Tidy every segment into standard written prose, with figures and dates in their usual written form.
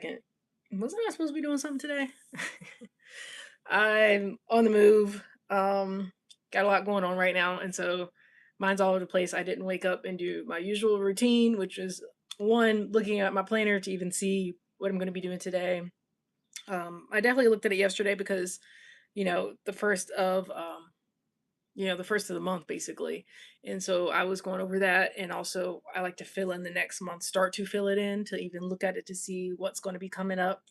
Second. Wasn't I supposed to be doing something today? I'm on the move. Got a lot going on right now, and so mine's all over the place. I didn't wake up and do my usual routine, which is one looking at my planner to even see what I'm going to be doing today. I definitely looked at it yesterday because the first of the first of the month basically, and so I was going over that, and also I like to fill in the next month, start to fill it in to even look at it to see what's going to be coming up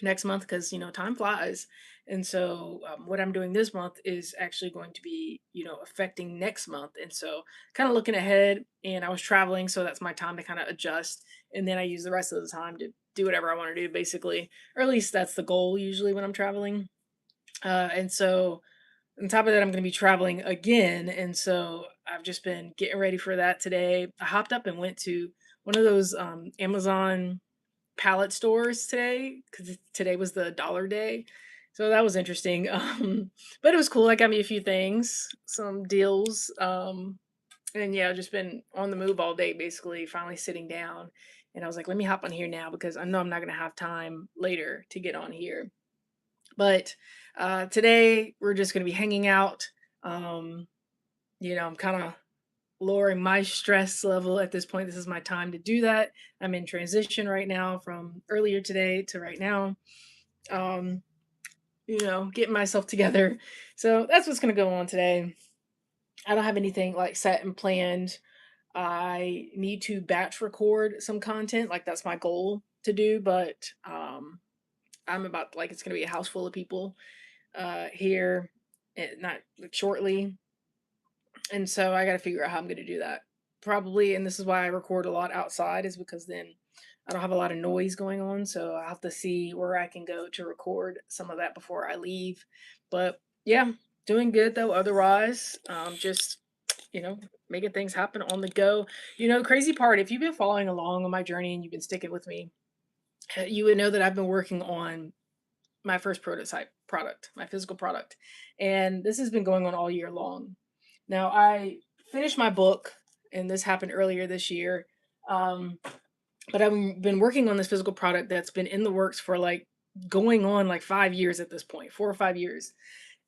next month because time flies. And so what I'm doing this month is actually going to be affecting next month, and so kind of looking ahead. And I was traveling, so that's my time to kind of adjust, and then I use the rest of the time to do whatever I want to do basically, or at least that's the goal usually when I'm traveling. And so on top of that, I'm going to be traveling again, and so I've just been getting ready for that today. I hopped up and went to one of those Amazon pallet stores today because today was the dollar day. So that was interesting. But it was cool. I got me a few things, some deals. And yeah, just been on the move all day, basically, finally sitting down. And I was like, let me hop on here now because I know I'm not going to have time later to get on here. But today we're just going to be hanging out. Um, I'm kind of lowering my stress level at this point. This is my time to do that. I'm in transition right now from earlier today to right now. Um, getting myself together. So that's what's going to go on today. I don't have anything like set and planned. I need to batch record some content. Like that's my goal to do, but I'm about like it's going to be a house full of people here, not like shortly, and so I got to figure out how I'm going to do that. Probably, and this is why I record a lot outside, is because then I don't have a lot of noise going on. So I have to see where I can go to record some of that before I leave. But yeah, doing good though. Otherwise, just you know, making things happen on the go. Crazy part, if you've been following along on my journey and you've been sticking with me, you would know that I've been working on my first prototype product, my physical product. And this has been going on all year long. Now, I finished my book, and this happened earlier this year. Um, but I've been working on this physical product that's been in the works for like going on like 5 years at this point, 4 or 5 years.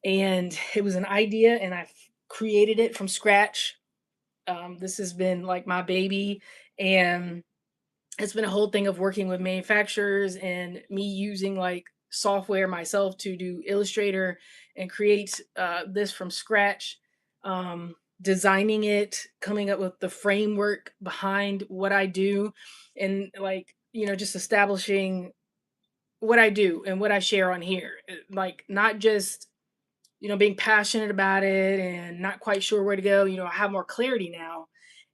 And it was an idea, and I created it from scratch. This has been like my baby, and it's been a whole thing of working with manufacturers and me using like software myself to do Illustrator and create this from scratch, designing it, coming up with the framework behind what I do, and like, just establishing what I do and what I share on here. Like, not just, being passionate about it and not quite sure where to go. I have more clarity now,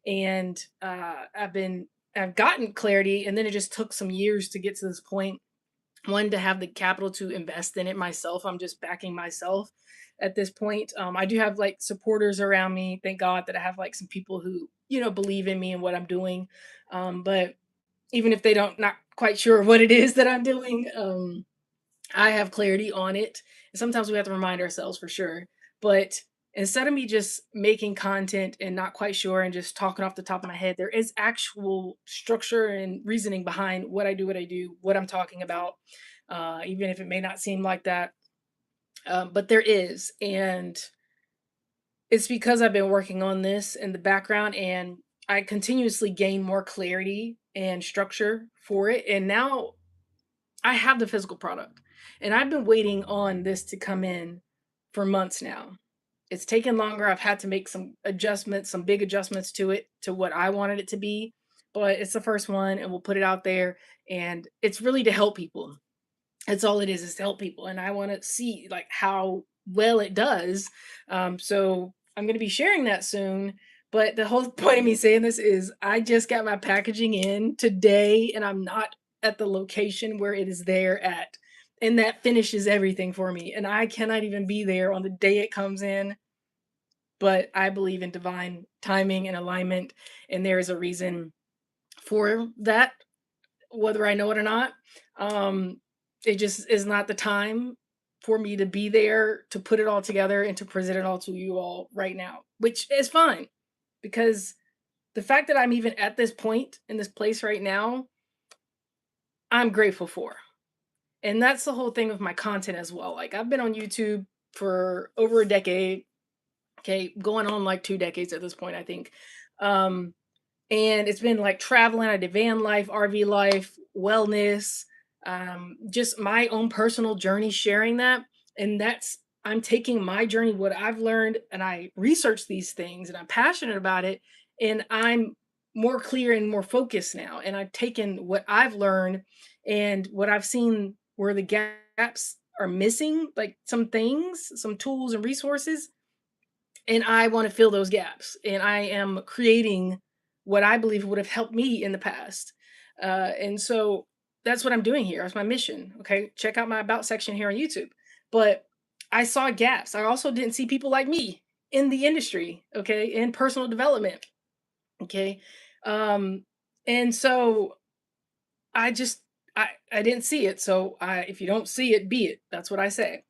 and I've gotten clarity, and then it just took some years to get to this point. One, to have the capital to invest in it myself. I'm just backing myself at this point. I do have like supporters around me. Thank God that I have like some people who believe in me and what I'm doing. But even if they don't, not quite sure what it is that I'm doing, I have clarity on it. And sometimes we have to remind ourselves for sure. But instead of me just making content and not quite sure and just talking off the top of my head, there is actual structure and reasoning behind what I do, what I'm talking about, even if it may not seem like that. But there is. And it's because I've been working on this in the background, and I continuously gain more clarity and structure for it. And now I have the physical product, and I've been waiting on this to come in for months now. It's taken longer. I've had to make some adjustments, some big adjustments to it, to what I wanted it to be, but it's the first one, and we'll put it out there. And it's really to help people. That's all it is to help people. And I want to see like how well it does. So I'm going to be sharing that soon. But the whole point of me saying this is I just got my packaging in today, and I'm not at the location where it is there at. And that finishes everything for me. And I cannot even be there on the day it comes in. But I believe in divine timing and alignment. And there is a reason for that, whether I know it or not. Um, it just is not the time for me to be there to put it all together and to present it all to you all right now, which is fine, because the fact that I'm even at this point in this place right now, I'm grateful for. And that's the whole thing with my content as well. Like I've been on YouTube for over a decade, okay, going on like 2 decades at this point, I think. Um and it's been like traveling. I did van life, RV life, wellness, just my own personal journey, sharing that. And that's, I'm taking my journey, what I've learned, and I research these things and I'm passionate about it. And I'm more clear and more focused now. And I've taken what I've learned and what I've seen where the gaps are missing, like some things, some tools and resources, and I want to fill those gaps. And I am creating what I believe would have helped me in the past. And so that's what I'm doing here. That's my mission. Okay. Check out my about section here on YouTube. But I saw gaps. I also didn't see people like me in the industry. Okay. In personal development. Okay. Um, and so I just, I didn't see it. So if you don't see it, be it. That's what I say.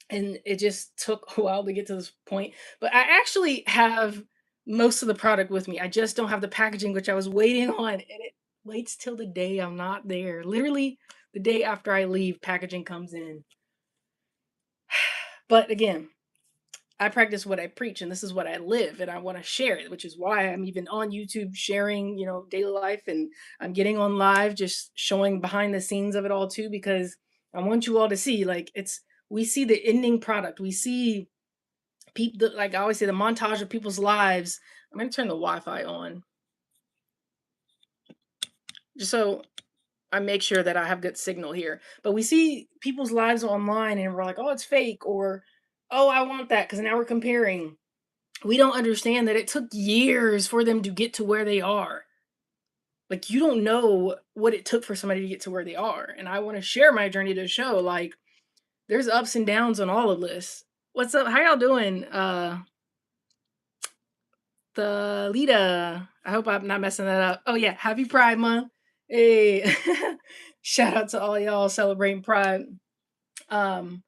And it just took a while to get to this point, but I actually have most of the product with me. I just don't have the packaging, which I was waiting on, and it waits till the day I'm not there. Literally, the day after I leave, packaging comes in. But again, I practice what I preach, and this is what I live, and I want to share it, which is why I'm even on YouTube sharing, daily life, and I'm getting on live, just showing behind the scenes of it all too, because I want you all to see, like, we see the ending product, we see people, like I always say, the montage of people's lives. I'm gonna turn the Wi-Fi on just so I make sure that I have good signal here. But we see people's lives online, and we're like, oh, it's fake, or oh, I want that, because now we're comparing. We don't understand that it took years for them to get to where they are. Like you don't know what it took for somebody to get to where they are. And I want to share my journey to show like there's ups and downs on all of this. What's up? How y'all doing? The Lita. I hope I'm not messing that up. Oh yeah, happy Pride Month. Hey. Shout out to all y'all celebrating Pride. Um,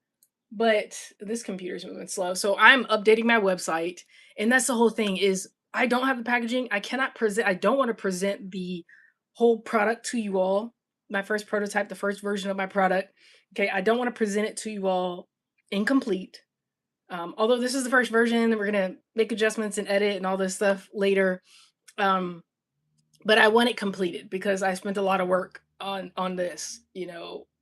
but this computer's moving slow. So I'm updating my website, and that's the whole thing is I don't have the packaging. I don't want to present the whole product to you all. My first prototype, the first version of my product. Okay, I don't want to present it to you all incomplete. Although this is the first version, we're gonna make adjustments and edit and all this stuff later. Um, but I want it completed because I spent a lot of work on this,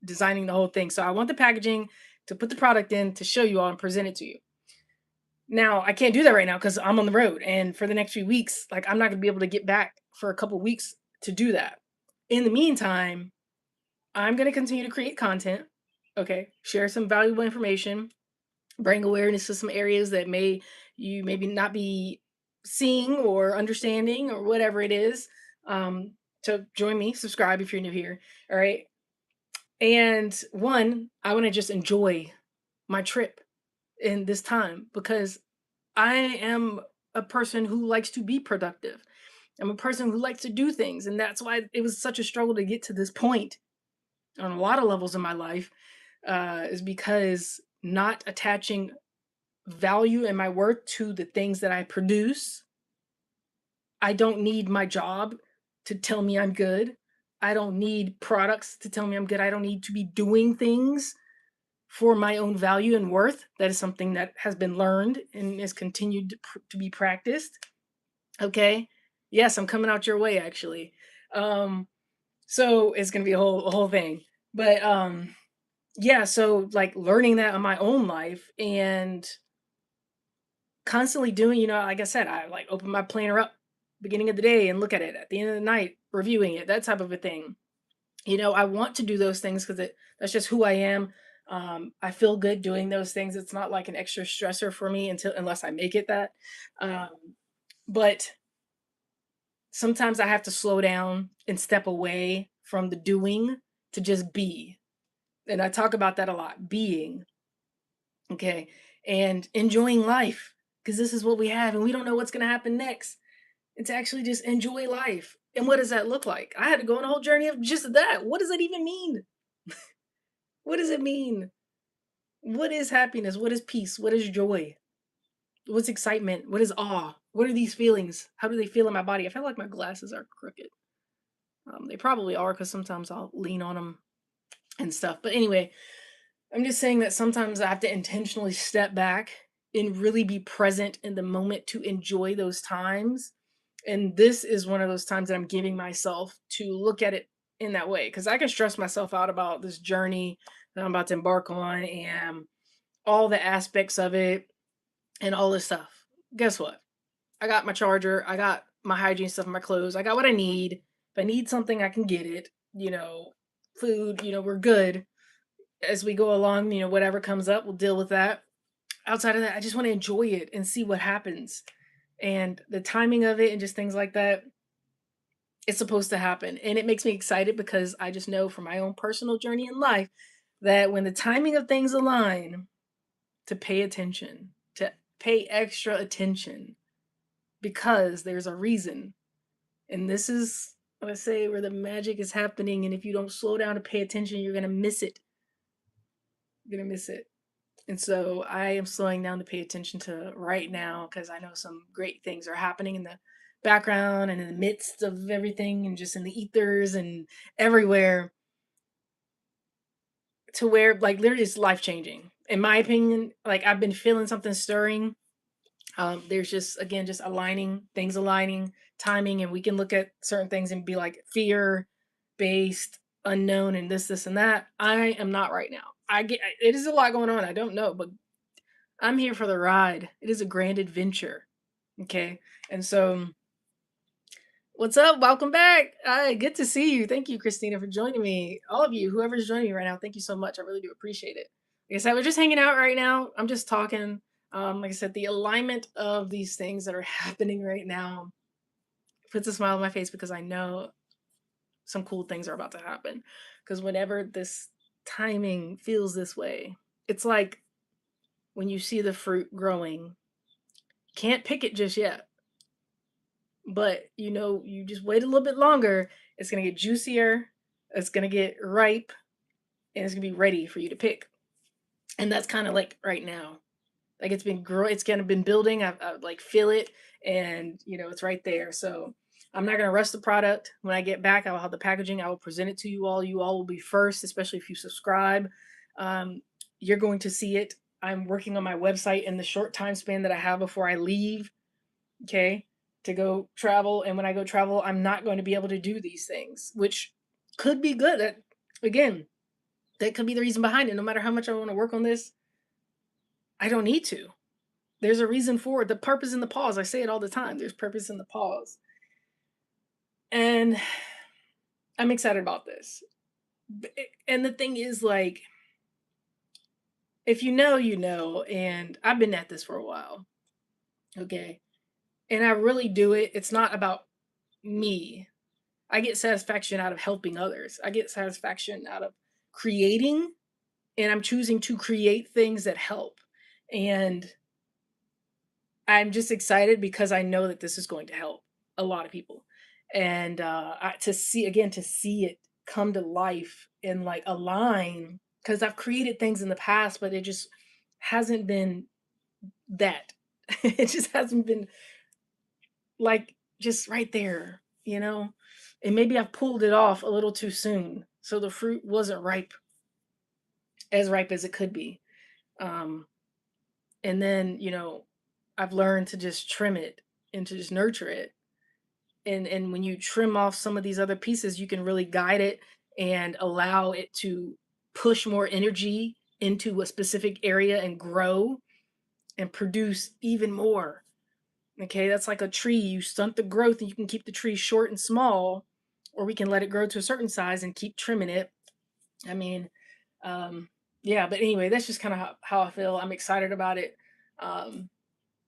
designing the whole thing. So I want the packaging to put the product in to show you all and present it to you. Now I can't do that right now because I'm on the road, and for the next few weeks, like I'm not gonna be able to get back for a couple weeks to do that. In the meantime, I'm gonna continue to create content. Okay, share some valuable information, bring awareness to some areas that you maybe not be seeing or understanding or whatever it is. To join me, subscribe if you're new here. All right. And one, I want to just enjoy my trip in this time because I am a person who likes to be productive. I'm a person who likes to do things. And that's why it was such a struggle to get to this point on a lot of levels in my life, is because not attaching value and my worth to the things that I produce. I don't need my job to tell me I'm good. I don't need products to tell me I'm good. I don't need to be doing things for my own value and worth. That is something that has been learned and is continued to be practiced. Okay. Yes, I'm coming out your way actually. Um, so it's gonna be a whole thing. But yeah, so like learning that in my own life and constantly doing, like I said, I like open my planner up beginning of the day and look at it at the end of the night, reviewing it, that type of a thing. I want to do those things because that's just who I am. I feel good doing those things. It's not like an extra stressor for me unless I make it that. Um, but sometimes I have to slow down and step away from the doing to just be. And I talk about that a lot, being, okay, and enjoying life because this is what we have and we don't know what's going to happen next. And to actually just enjoy life. And what does that look like? I had to go on a whole journey of just that. What does that even mean? What does it mean? What is happiness? What is peace? What is joy? What's excitement? What is awe? What are these feelings? How do they feel in my body? I feel like my glasses are crooked. They probably are because sometimes I'll lean on them and stuff. But anyway, I'm just saying that sometimes I have to intentionally step back and really be present in the moment to enjoy those times. And this is one of those times that I'm giving myself to look at it in that way because I can stress myself out about this journey that I'm about to embark on and all the aspects of it and all this stuff. Guess what? I got my charger, I got my hygiene stuff, my clothes, I got what I need. If I need something, I can get it. Food, we're good as we go along, whatever comes up, we'll deal with that. Outside of that, I just want to enjoy it and see what happens. And the timing of it and just things like that, it's supposed to happen. And it makes me excited because I just know from my own personal journey in life that when the timing of things align, to pay attention, to pay extra attention because there's a reason. And this is what I say where the magic is happening. And if you don't slow down to pay attention, you're going to miss it. You're going to miss it. And so I am slowing down to pay attention to right now because I know some great things are happening in the background and in the midst of everything and just in the ethers and everywhere to where like literally it's life changing. In my opinion, like I've been feeling something stirring. There's just again just aligning things, aligning timing, and we can look at certain things and be like fear based, unknown, and this and that. I am not right now. It is a lot going on. I don't know, but I'm here for the ride. It is a grand adventure. Okay. And so, what's up? Welcome back. Good to see you. Thank you, Christina, for joining me. All of you, whoever's joining me right now, thank you so much. I really do appreciate it. Like I said, we're just hanging out right now. I'm just talking. Like I said, the alignment of these things that are happening right now puts a smile on my face because I know some cool things are about to happen. Because whenever this timing feels this way, it's like when you see the fruit growing, can't pick it just yet. But you just wait a little bit longer, it's gonna get juicier, it's gonna get ripe, and it's gonna be ready for you to pick. And that's kind of like right now. Like it's kind of been building. I like feel it, and it's right there. So I'm not gonna rush the product. When I get back, I will have the packaging. I will present it to you all. You all will be first, especially if you subscribe. Um, you're going to see it. I'm working on my website in the short time span that I have before I leave. Okay, to go travel, and when I go travel, I'm not going to be able to do these things, which could be good. Again, that could be the reason behind it. No matter how much I want to work on this, I don't need to. There's a reason for it. The purpose in the pause. I say it all the time. There's purpose in the pause. And I'm excited about this. And the thing is, like, if you know, you know. And I've been at this for a while. Okay. And I really do it. It's not about me. I get satisfaction out of helping others. I get satisfaction out of creating, and I'm choosing to create things that help. And I'm just excited because I know that this is going to help a lot of people. And to see it come to life and like align because I've created things in the past, but it just hasn't been that. It just hasn't been like just right there. And maybe I've pulled it off a little too soon. So the fruit wasn't ripe as it could be. Um, and then, I've learned to just trim it and to just nurture it. And when you trim off some of these other pieces, you can really guide it and allow it to push more energy into a specific area and grow and produce even more. Okay, that's like a tree. You stunt the growth and you can keep the tree short and small, or we can let it grow to a certain size and keep trimming it. I mean, um, yeah, but anyway, that's just kind of how I feel. I'm excited about it. Um,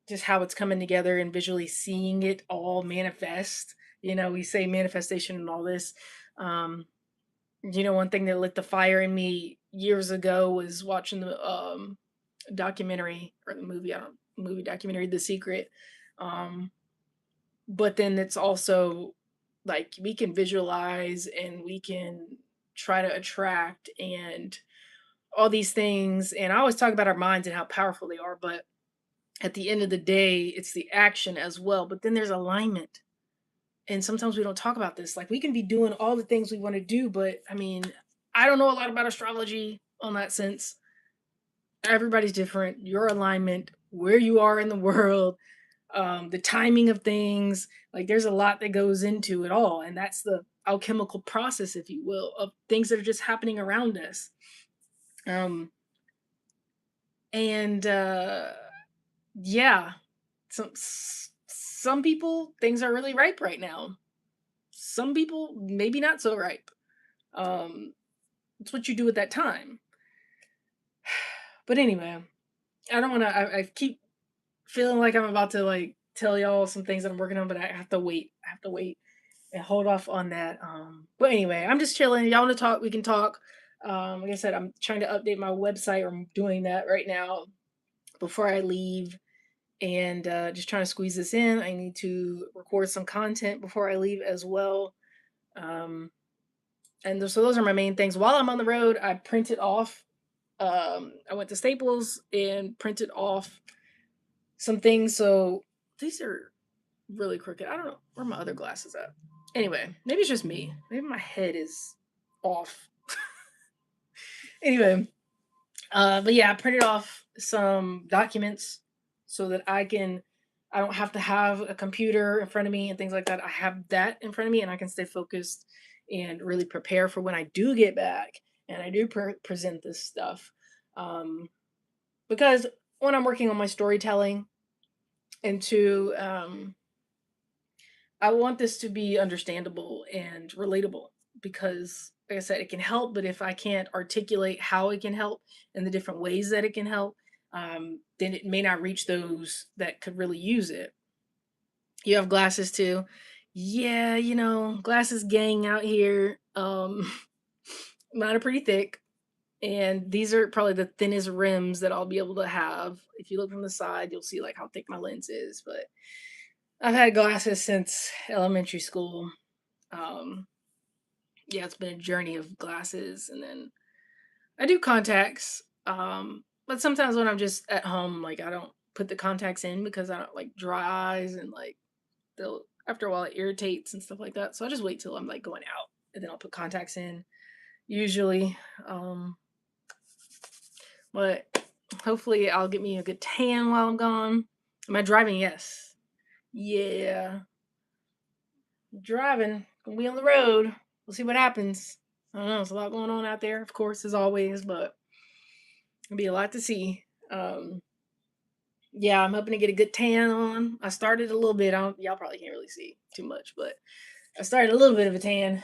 just how it's coming together and visually seeing it all manifest. We say manifestation and all this. Um, one thing that lit the fire in me years ago was watching the documentary or the movie, I don't movie documentary, The Secret. Um, but then it's also like we can visualize and we can try to attract and all these things. And I always talk about our minds and how powerful they are, but at the end of the day, it's the action as well. But then there's alignment. And sometimes we don't talk about this. Like we can be doing all the things we want to do, but I mean, I don't know a lot about astrology on that sense. Everybody's different. Your alignment, where you are in the world, the timing of things. Like there's a lot that goes into it all, and that's the alchemical process, if you will, of things that are just happening around us. Um, and yeah, some people things are really ripe right now. Some people maybe not so ripe. Um, it's what you do at that time. But anyway, I don't want to. I keep feeling like I'm about to like tell y'all some things that I'm working on, but I have to wait. I have to wait and hold off on that. But anyway, I'm just chilling. Y'all want to talk? We can talk. Like I said, I'm trying to update my website. Or I'm doing that right now before I leave, and just trying to squeeze this in. I need to record some content before I leave as well. Um, and so those are my main things. While I'm on the road, I printed off. I went to Staples and printed off some things. So these are really crooked. I don't know where my other glasses at. Anyway, maybe it's just me. Maybe my head is off. Anyway, but yeah, I printed off some documents so that I don't have to have a computer in front of me and things like that. I have that in front of me and I can stay focused and really prepare for when I do get back and I do present this stuff. Um, because when I'm working on my storytelling and to I want this to be understandable and relatable because, like I said, it can help, but if I can't articulate how it can help and the different ways that it can help, then it may not reach those that could really use it. You have glasses too. Yeah, glasses gang out here. Mine are pretty thick, and these are probably the thinnest rims that I'll be able to have. If you look from the side, you'll see like how thick my lens is. But I've had glasses since elementary school. Um, yeah, it's been a journey of glasses, and then I do contacts. But sometimes when I'm just at home, like I don't put the contacts in because I don't like dry eyes and like they'll after a while it irritates and stuff like that. So I just wait till I'm like going out and then I'll put contacts in usually. Um, but hopefully I'll get me a good tan while I'm gone. Am I driving? Yes. Yeah. Driving. Gonna be on the road. We'll see what happens. I don't know. There's a lot going on out there, of course, as always, but it'll be a lot to see. Yeah, I'm hoping to get a good tan on. I started a little bit. Y'all probably can't really see too much, but I started a little bit of a tan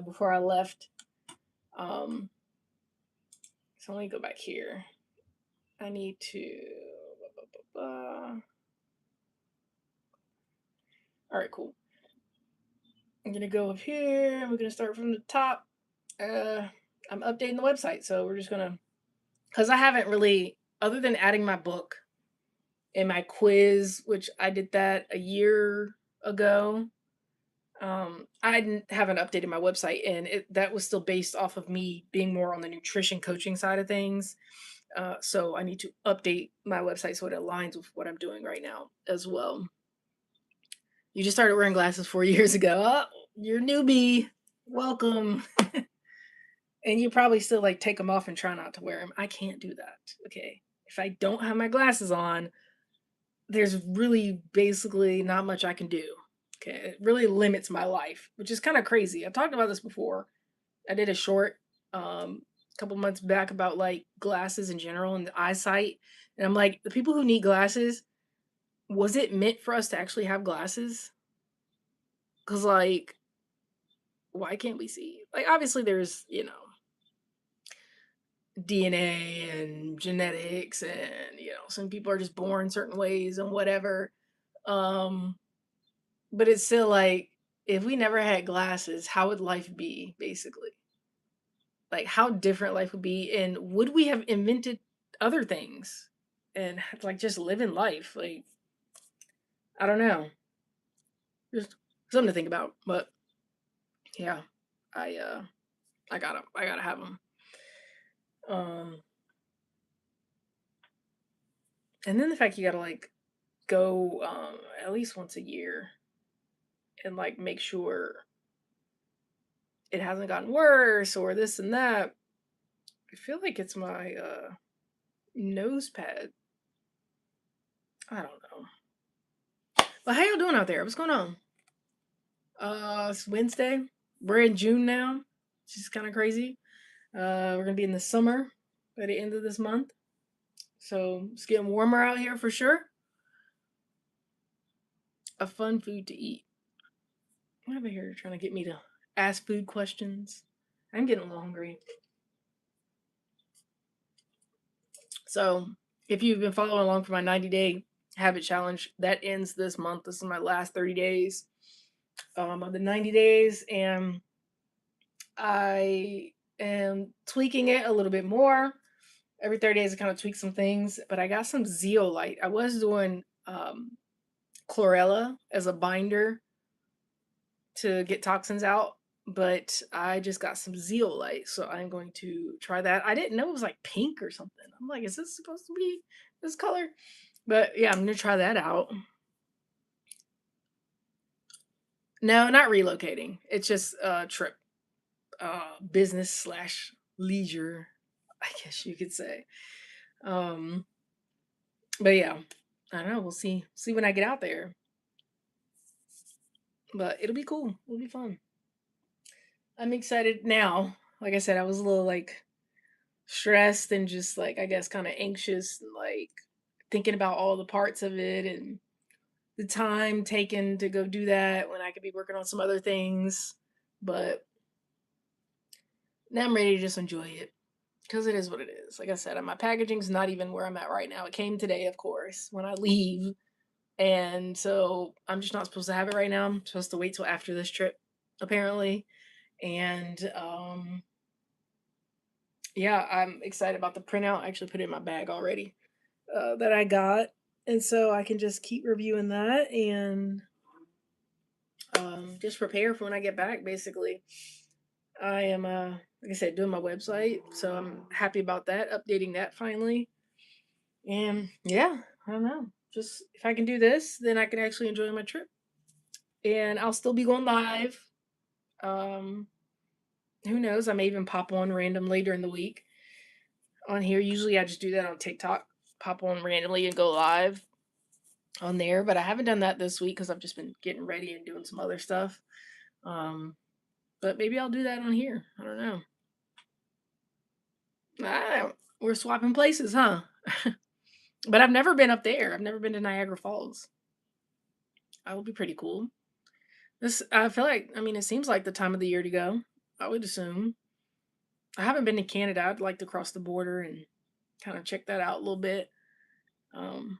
before I left. Um, so let me go back here. I need to. All right, cool. I'm gonna go up here. We're gonna start from the top. I'm updating the website, so we're just gonna because I haven't really, other than adding my book and my quiz, which I did that a year ago. Haven't updated my website, and that was still based off of me being more on the nutrition coaching side of things. So I need to update my website so it aligns with what I'm doing right now as well. You just started wearing glasses 4 years ago. Oh, you're a newbie. Welcome. And you probably still like take them off and try not to wear them. I can't do that. Okay. If I don't have my glasses on, there's really basically not much I can do. Okay. It really limits my life, which is kind of crazy. I talked about this before. I did a short a couple months back about like glasses in general and the eyesight. And I'm like, the people who need glasses, was it meant for us to actually have glasses? Because like, why can't we see? Like obviously there's, DNA and genetics and some people are just born certain ways and whatever. Um but it's still like if we never had glasses, how would life be basically? Like how different life would be and would we have invented other things and like just living life? Like I don't know. Just something to think about. But yeah, I uh I gotta have them. Um and then the fact you gotta like go at least once a year and like make sure it hasn't gotten worse or this and that. I feel like it's my nose pad. I don't know. But how y'all doing out there? What's going on? It's Wednesday. We're in June now. It's just kind of crazy. We're gonna be in the summer by the end of this month. So it's getting warmer out here for sure. A fun food to eat. I'm over here trying to get me to ask food questions. I'm getting a little hungry. So if you've been following along for my 90-day habit challenge, that ends this month. This is my last 30 days of the 90 days. And I am tweaking it a little bit more. Every 30 days, I kind of tweak some things, but I got some zeolite. I was doing chlorella as a binder to get toxins out, but I just got some zeolite, so I'm going to try that. I didn't know it was like pink or something. I'm like, is this supposed to be this color? But yeah, I'm gonna try that out. No, not relocating. It's just a trip, business slash leisure, I guess you could say. Um, but yeah, I don't know. We'll see when I get out there. But it'll be cool. It'll be fun. I'm excited now. Like I said, I was a little like stressed and just like I guess kind of anxious and like thinking about all the parts of it and the time taken to go do that when I could be working on some other things. But now I'm ready to just enjoy it because it is what it is. Like I said, my packaging's not even where I'm at right now. It came today, of course, when I leave. And so I'm just not supposed to have it right now. I'm supposed to wait till after this trip, apparently. And yeah, I'm excited about the printout. I actually put it in my bag already that I got. And so I can just keep reviewing that and just prepare for when I get back, basically. I am, like I said, doing my website. So I'm happy about that, updating that finally. And yeah, I don't know. Just if I can do this, then I can actually enjoy my trip. And I'll still be going live. Um, who knows? I may even pop on random later in the week on here. Usually I just do that on TikTok, pop on randomly and go live on there. But I haven't done that this week because I've just been getting ready and doing some other stuff. Um, but maybe I'll do that on here. I don't know. We're swapping places, huh? But I've never been up there. I've never been to Niagara Falls. That would be pretty cool. This I feel like I mean it seems like the time of the year to go. I would assume. I haven't been to Canada. I'd like to cross the border and kind of check that out a little bit. Um,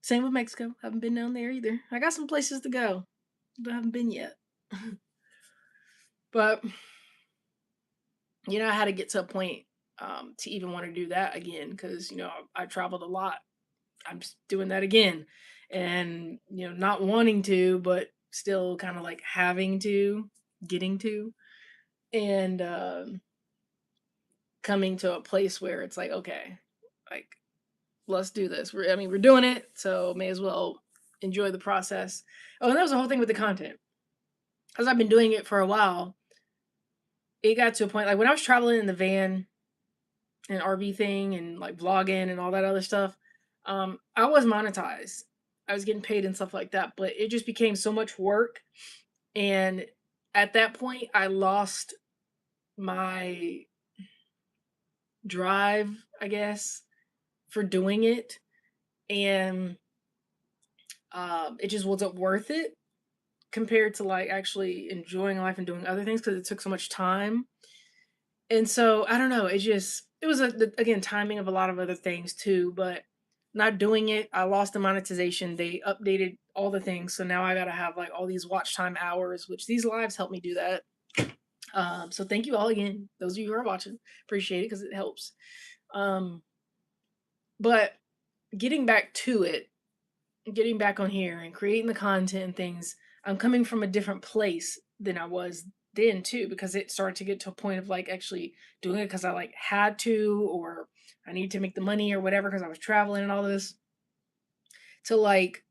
Same with Mexico. Haven't been down there either. I got some places to go, but I haven't been yet. But I had to get to a point to even want to do that again because I traveled a lot. I'm just doing that again, and not wanting to, but still kind of like having to, getting to, and coming to a place where it's like, okay, like let's do this. We're doing it, so may as well enjoy the process. Oh, and that was the whole thing with the content. As I've been doing it for a while, it got to a point like when I was traveling in the van and RV thing and like vlogging and all that other stuff, I was monetized. I was getting paid and stuff like that, but it just became so much work. And at that point, I lost my drive, I guess, for doing it. And it just wasn't worth it compared to like actually enjoying life and doing other things because it took so much time. And so I don't know. It was again timing of a lot of other things too, but not doing it. I lost the monetization. They updated all the things, so now I gotta have like all these watch time hours, which these lives help me do that. So thank you all again, those of you who are watching. Appreciate it because it helps. Um, but getting back to it, getting back on here and creating the content and things, I'm coming from a different place than I was then too, because it started to get to a point of like actually doing it because I like had to, or I need to make the money or whatever because I was traveling and all this, to like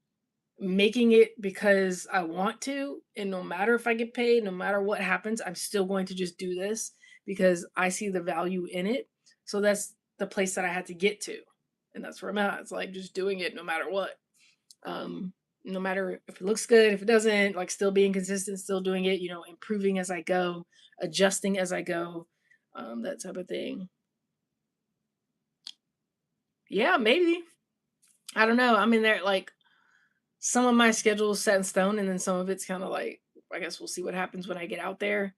making it because I want to, and no matter if I get paid, no matter what happens, I'm still going to just do this because I see the value in it. So that's the place that I had to get to. And that's where I'm at. It's like just doing it no matter what. Um, no matter if it looks good, if it doesn't, like still being consistent, still doing it, improving as I go, adjusting as I go, that type of thing. Yeah, maybe. I don't know. I mean, there like some of my schedule is set in stone, and then some of it's kind of like I guess we'll see what happens when I get out there.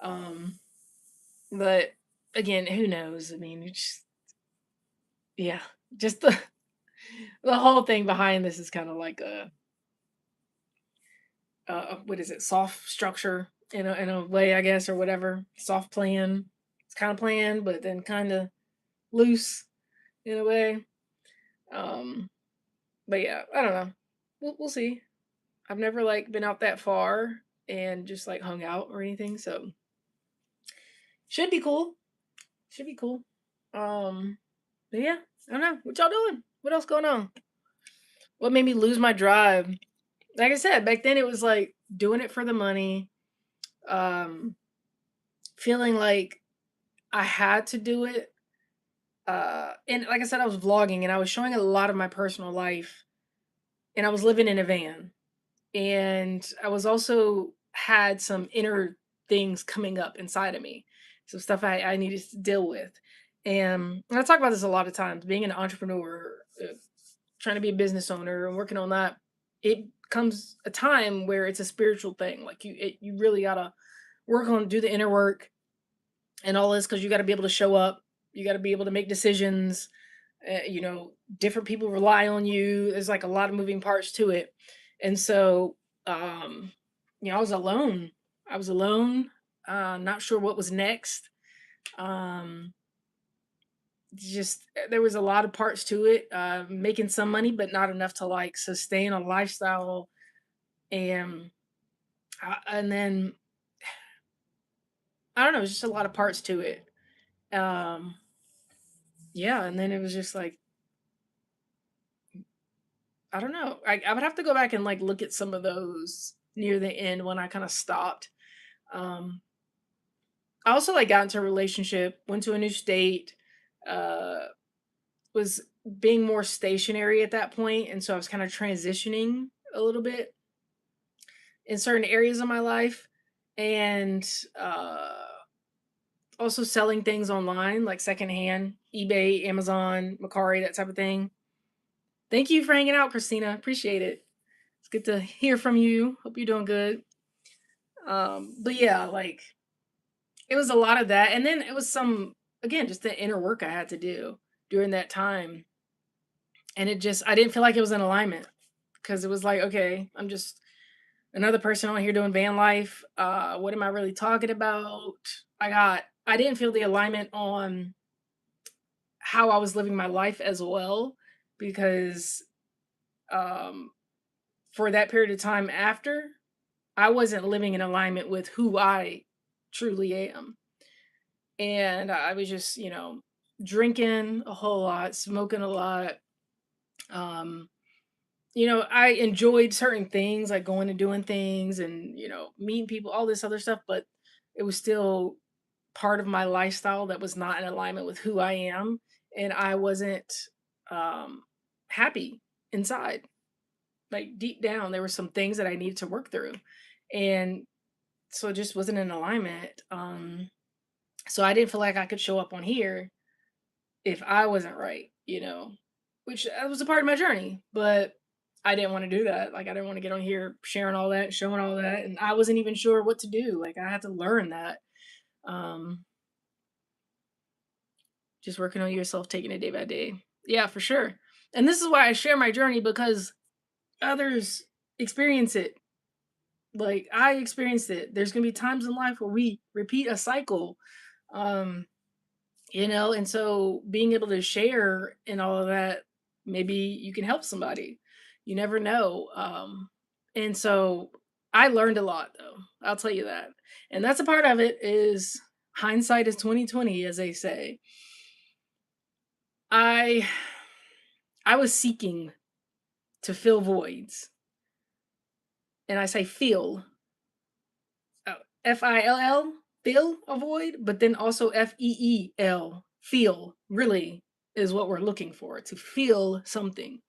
Um, but again, who knows? I mean, yeah, just the whole thing behind this is kind of like what is it? Soft structure in a way, I guess, or whatever. Soft plan. It's kind of planned, but then kind of loose in a way. Um, but yeah, I don't know. We'll see. I've never like been out that far and just like hung out or anything, so should be cool. Should be cool. Um, but yeah, I don't know. What y'all doing? What else going on? What made me lose my drive? Like I said, back then it was like doing it for the money. Um, feeling like I had to do it. And like I said, I was vlogging and I was showing a lot of my personal life, and I was living in a van. And I was also had some inner things coming up inside of me, some stuff I needed to deal with. And I talk about this a lot of times. Being an entrepreneur, trying to be a business owner, and working on that, it comes a time where it's a spiritual thing. Like you really gotta work on do the inner work and all this because you got to be able to show up. You got to be able to make decisions. Different people rely on you. There's like a lot of moving parts to it, and so um, I was alone. I was alone, not sure what was next. Um, just there was a lot of parts to it. Making some money, but not enough to like sustain a lifestyle, and and then I don't know. It was just a lot of parts to it. Um, yeah, and then it was just like I don't know. I would have to go back and like look at some of those near the end when I kind of stopped. Um, I also like got into a relationship, went to a new state, uh, was being more stationary at that point, and so I was kind of transitioning a little bit in certain areas of my life, and uh, also selling things online like secondhand, eBay, Amazon, Macari, that type of thing. Thank you for hanging out, Christina. Appreciate it. It's good to hear from you. Hope you're doing good. But yeah, like it was a lot of that. And then it was some again, just the inner work I had to do during that time. And I didn't feel like it was in alignment because it was like, okay, I'm just another person on here doing van life. What am I really talking about? I didn't feel the alignment on how I was living my life as well because um for that period of time after I wasn't living in alignment with who I truly am. And I was just, drinking a whole lot, smoking a lot. Um, I enjoyed certain things like going and doing things and, meeting people, all this other stuff, but it was still part of my lifestyle that was not in alignment with who I am. And I wasn't um, happy inside. Like deep down, there were some things that I needed to work through. And so it just wasn't in alignment. So I didn't feel like I could show up on here if I wasn't right, which was a part of my journey, but I didn't want to do that. Like I didn't want to get on here sharing all that, showing all that, and I wasn't even sure what to do. Like I had to learn that. Um, just working on yourself, taking it day by day. Yeah, for sure. And this is why I share my journey because others experience it. Like I experienced it. There's gonna be times in life where we repeat a cycle. Um, and so being able to share and all of that, maybe you can help somebody. You never know. And so I learned a lot though. I'll tell you that. And that's a part of it is hindsight is 2020, as they say. I I was seeking to fill voids. and I say feel, F-I-L-L, feel, avoid, but then also F-E-E-L, feel, really is what we're looking for, to feel something.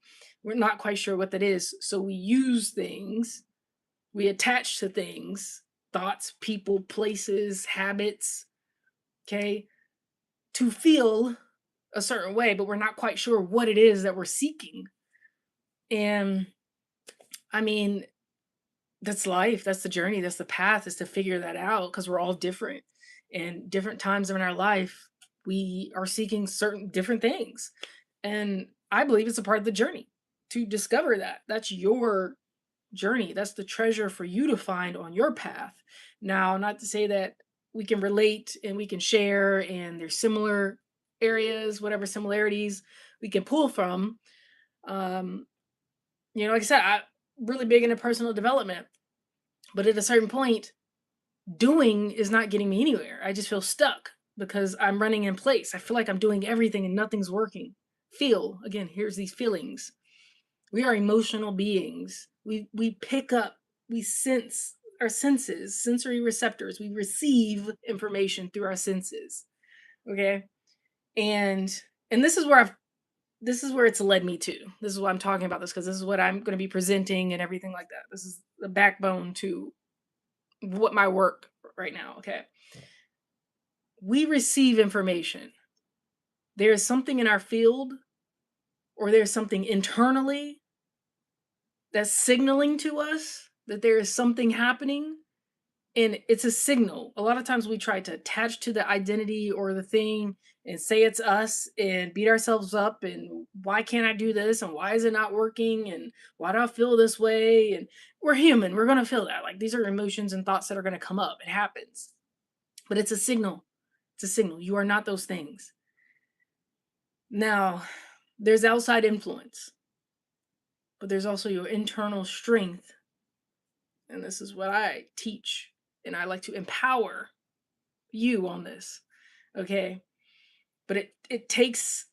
We're not quite sure what that is, so we use things, we attach to things, thoughts, people, places, habits, okay, to feel a certain way, but we're not quite sure what it is that we're seeking. And I mean, that's life, that's the journey, that's the path, is to figure that out because we're all different. And different times in our life, we are seeking certain different things. And I believe it's a part of the journey to discover that. That's your journey. That's the treasure for you to find on your path. Now, not to say that we can relate and we can share and there's similar areas, whatever similarities we can pull from. Um, like I said, I'm really big into personal development, but at a certain point, doing is not getting me anywhere. I just feel stuck because I'm running in place. I feel like I'm doing everything and nothing's working. Feel, again, here's these feelings. We are emotional beings. We pick up, we sense our senses, sensory receptors. We receive information through our senses. Okay? And this is where it's led me to. This is why I'm talking about this, because this is what I'm going to be presenting and everything like that. This is the backbone to what my work right now, okay? We receive information. There is something in our field or there's something internally that's signaling to us that there is something happening, and it's a signal. A lot of times we try to attach to the identity or the thing and say it's us and beat ourselves up and why can't I do this and why is it not working and why do I feel this way, and we're human, we're going to feel that. Like, these are emotions and thoughts that are going to come up. It happens. But it's a signal. It's a signal. You are not those things. Now, there's outside influence, but there's also your internal strength. And this is what I teach. And I like to empower you on this. Okay. But it takes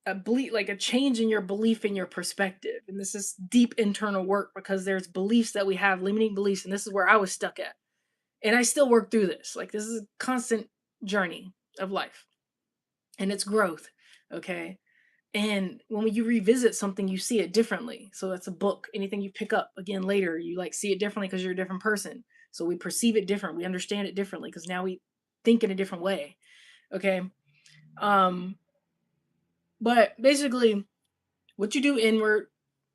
like a change in your belief and your perspective. And this is deep internal work because there's beliefs that we have, limiting beliefs. And this is where I was stuck at. And I still work through this. Like, this is a constant journey of life. And it's growth. Okay. And when you revisit something, you see it differently. So that's a book. Anything you pick up again later, you like see it differently because you're a different person. So we perceive it different. We understand it differently because now we think in a different way. Okay. But basically, what you do inward,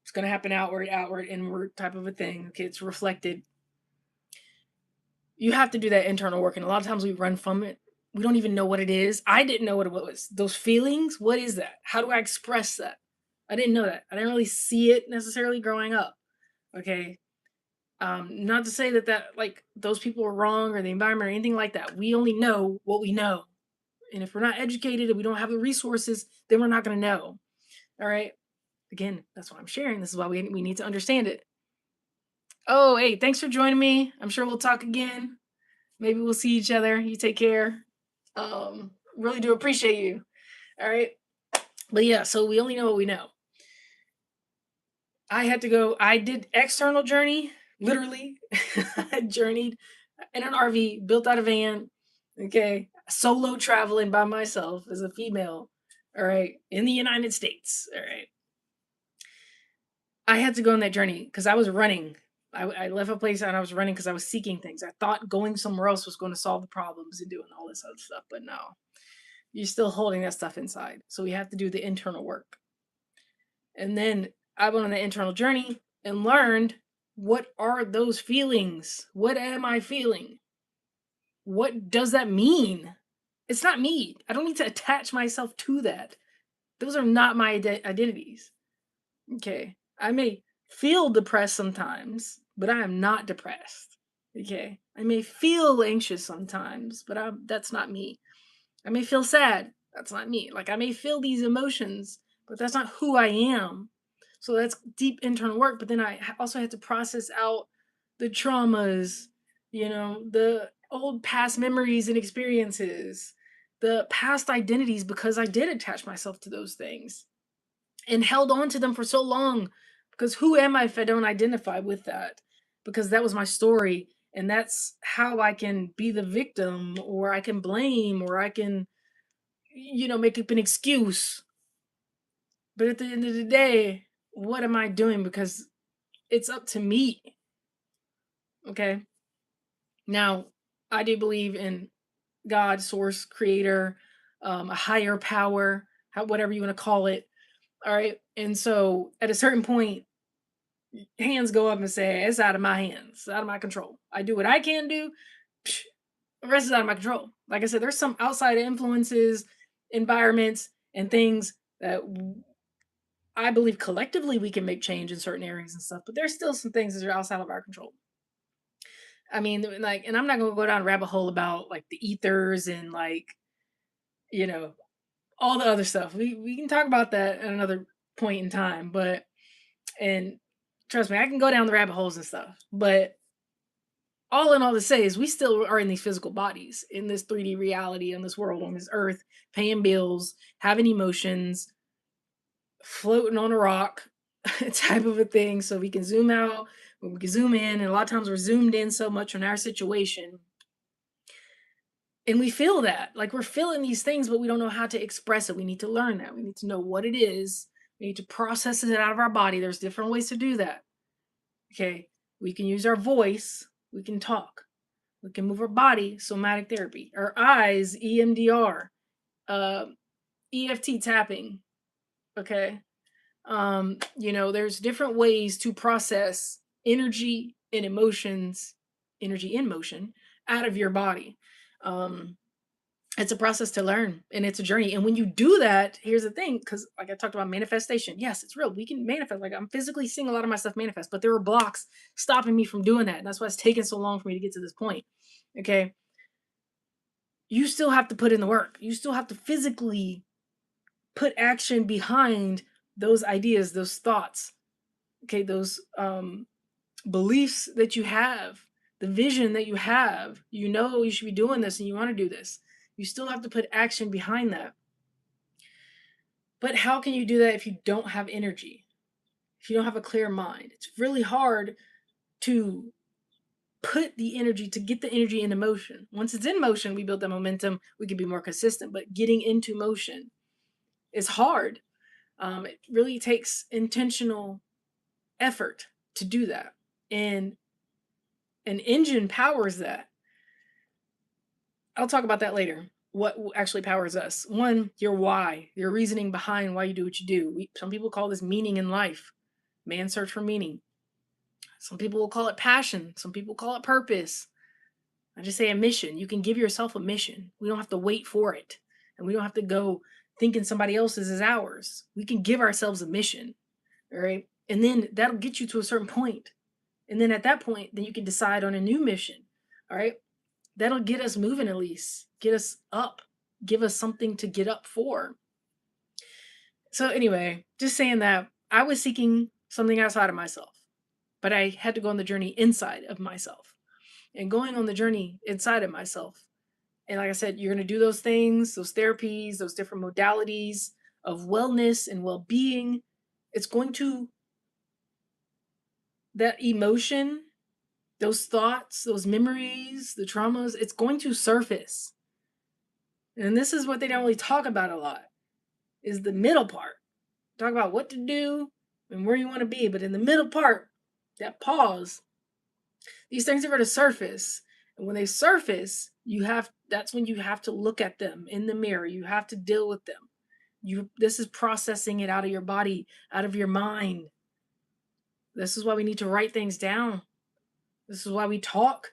it's going to happen outward, outward, inward type of a thing. Okay. It's reflected. You have to do that internal work. And a lot of times we run from it. We don't even know what it is. I didn't know what it was. Those feelings, what is that? How do I express that? I didn't know that. I didn't really see it necessarily growing up. Okay. Not to say that like those people are wrong or the environment or anything like that. We only know what we know. And if we're not educated and we don't have the resources, then we're not going to know. All right. Again, that's what I'm sharing. This is why we need to understand it. Oh, hey, thanks for joining me. I'm sure we'll talk again. Maybe we'll see each other. You take care. Really do appreciate you. All right. But yeah, so we only know what we know. I did external journey, literally. I journeyed in an RV, built out a van, okay, solo traveling by myself as a female, all right, in the United States, all right. I had to go on that journey because I was running. I left a place and I was running because I was seeking things. I thought going somewhere else was going to solve the problems and doing all this other stuff, but no, you're still holding that stuff inside. So we have to do the internal work. And then I went on the internal journey and learned, what are those feelings? What am I feeling? What does that mean? It's not me. I don't need to attach myself to that. Those are not my identities. Okay. I may feel depressed sometimes, but I am not depressed. Okay. I may feel anxious sometimes, but that's not me. I may feel sad. That's not me. Like, I may feel these emotions, but that's not who I am. So that's deep internal work. But then I also had to process out the traumas, the old past memories and experiences, the past identities, because I did attach myself to those things and held on to them for so long. Because who am I if I don't identify with that? because that was my story. And that's how I can be the victim, or I can blame, or I can, make up an excuse. But at the end of the day, what am I doing? Because it's up to me. Okay. Now, I do believe in God, source, creator, a higher power, whatever you want to call it. All right. And so at a certain point, hands go up and say, it's out of my hands, it's out of my control. I do what I can do. Psh, the rest is out of my control. Like I said, there's some outside influences, environments, and things that I believe collectively we can make change in certain areas and stuff, but there's still some things that are outside of our control. I mean, like, and I'm not gonna go down a rabbit hole about like the ethers and like, you know, all the other stuff. We can talk about that at another point in time, but and trust me, I can go down the rabbit holes and stuff. But all in all to say is we still are in these physical bodies, in this 3D reality, in this world, on this earth, paying bills, having emotions, floating on a rock type of a thing. So we can zoom out, we can zoom in, and a lot of times we're zoomed in so much on our situation. And we feel that, like we're feeling these things, but we don't know how to express it. We need to learn that. We need to know what it is. We need to process it out of our body. There's different ways to do that. Okay. We can use our voice. We can talk. We can move our body, somatic therapy. Our eyes, EMDR, uh, EFT tapping. Okay. There's different ways to process energy and emotions, energy in motion, out of your body. Um, it's a process to learn, and it's a journey. And when you do that, here's the thing, because like I talked about manifestation, yes, it's real. We can manifest. Like I'm physically seeing a lot of my stuff manifest, but there were blocks stopping me from doing that. And that's why it's taken so long for me to get to this point. Okay. You still have to put in the work. You still have to physically put action behind those ideas, those thoughts, okay, those beliefs that you have, the vision that you have. You should be doing this and you want to do this. You still have to put action behind that. But how can you do that if you don't have energy? If you don't have a clear mind? It's really hard to get the energy into motion. Once it's in motion, we build that momentum, we can be more consistent. But getting into motion is hard. It really takes intentional effort to do that. And an engine powers that. I'll talk about that later. What actually powers us? One, your why, your reasoning behind why you do what you do. Some people call this meaning in life. Man's search for meaning. Some people will call it passion. Some people call it purpose. I just say a mission. You can give yourself a mission. We don't have to wait for it. And we don't have to go thinking somebody else's is ours. We can give ourselves a mission. All right. And then that'll get you to a certain point. And then at that point, then you can decide on a new mission. All right. That'll get us moving, at least get us up, give us something to get up for. So anyway, just saying that I was seeking something outside of myself, but I had to go on the journey inside of myself. And going on the journey inside of myself, and like I said, you're going to do those things, those therapies, those different modalities of wellness and well-being. It's going to, that emotion, those thoughts, those memories, the traumas, it's going to surface. And this is what they don't really talk about a lot, is the middle part. Talk about what to do and where you want to be, but in the middle part, that pause, these things are going to surface. And when they surface, that's when you have to look at them in the mirror. You have to deal with them. This is processing it out of your body, out of your mind. This is why we need to write things down. This is why we talk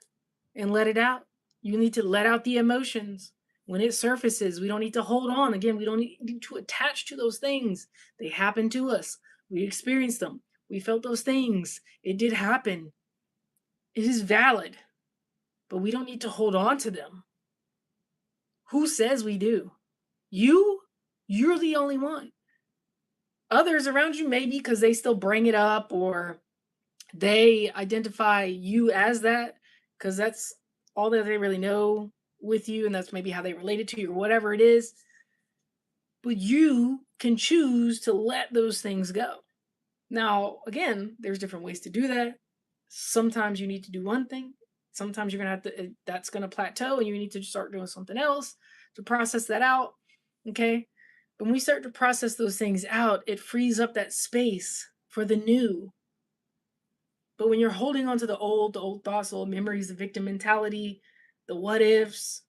and let it out. You need to let out the emotions. When it surfaces, we don't need to hold on. Again, we don't need to attach to those things. They happen to us. We experienced them. We felt those things. It did happen. It is valid, but we don't need to hold on to them. Who says we do? You're the only one. Others around you, maybe because they still bring it up or they identify you as that because that's all that they really know with you, and that's maybe how they related to you or whatever it is. But you can choose to let those things go. Now, again, there's different ways to do that. Sometimes you need to do one thing. Sometimes you're going to have to, that's going to plateau and you need to start doing something else to process that out. Okay. When we start to process those things out, it frees up that space for the new. But when you're holding on to the old thoughts, the old memories, the victim mentality, the what ifs,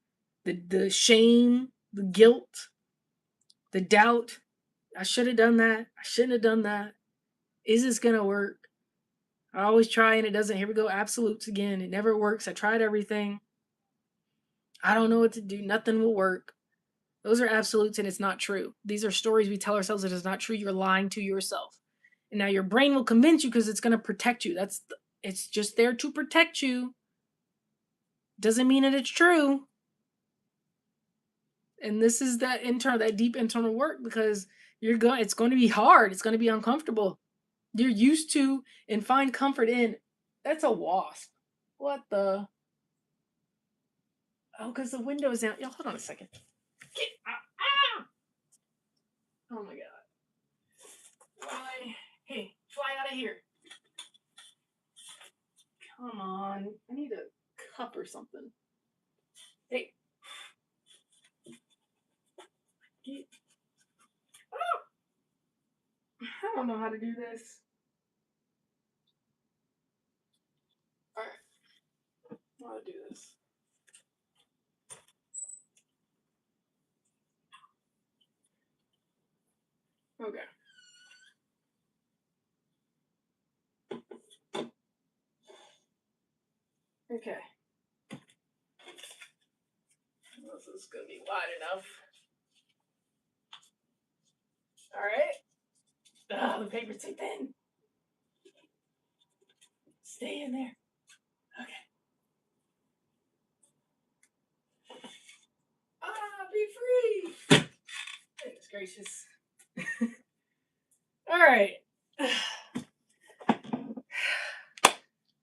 the shame, the guilt, the doubt, I should have done that. I shouldn't have done that. Is this gonna work? I always try and it doesn't. Here we go, absolutes again. It never works. I tried everything. I don't know what to do. Nothing will work. Those are absolutes and it's not true. These are stories we tell ourselves that is not true. You're lying to yourself. And now your brain will convince you because it's going to protect you. It's just there to protect you. Doesn't mean that it's true. And this is that deep internal work because it's going to be hard. It's going to be uncomfortable. You're used to and find comfort in. That's a wasp. What the? Oh, because the window is down. Yo, hold on a second. Get out. Ah! Oh my god. Fly. Hey, fly out of here. Come on. I need a cup or something. Hey. Get. Oh! I don't know how to do this. Alright. How to do this. Okay. Okay. This is gonna be wide enough. Alright. Oh, the paper's too thin. Stay in there. Okay. Be free. Goodness gracious. Alright.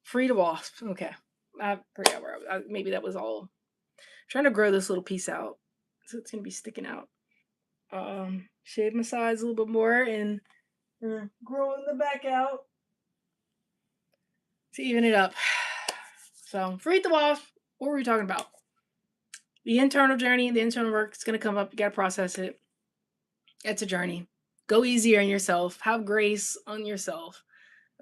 Free to wasp. Okay. I forgot where maybe that was all. I'm trying to grow this little piece out. So it's gonna be sticking out. Shave my sides a little bit more and growing the back out to even it up. So free the wasp. What were we talking about? The internal journey, the internal work. It's gonna come up. You gotta process it. It's a journey. Go easier on yourself. Have grace on yourself.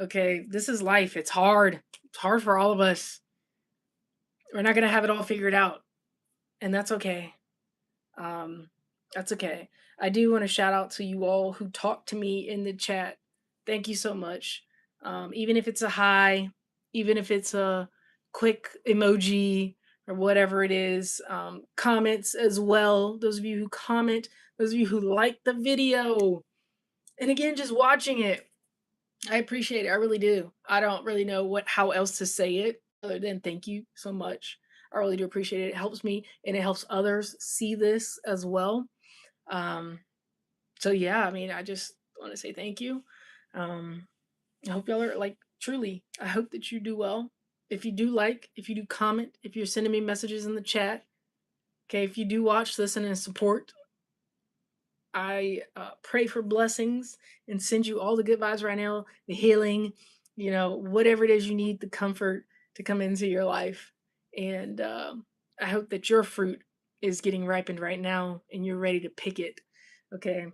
Okay, this is life. It's hard. It's hard for all of us. We're not gonna have it all figured out, and that's okay. Um, that's okay. I do want to shout out to you all who talked to me in the chat. Thank you so much. Even if it's a hi, even if it's a quick emoji or whatever it is, comments as well. Those of you who comment, those of you who like the video, and again, just watching it. I appreciate it. I really do. I don't really know how else to say it other than thank you so much. I really do appreciate it. It helps me and it helps others see this as well. Um, so yeah, I mean, I just want to say thank you. Um, I hope y'all are like truly. I hope that you do well. If you do if you do comment, if you're sending me messages in the chat, okay. If you do watch, listen, and support, I pray for blessings and send you all the good vibes right now, the healing, whatever it is you need, the comfort to come into your life. And I hope that your fruit is getting ripened right now and you're ready to pick it. Okay.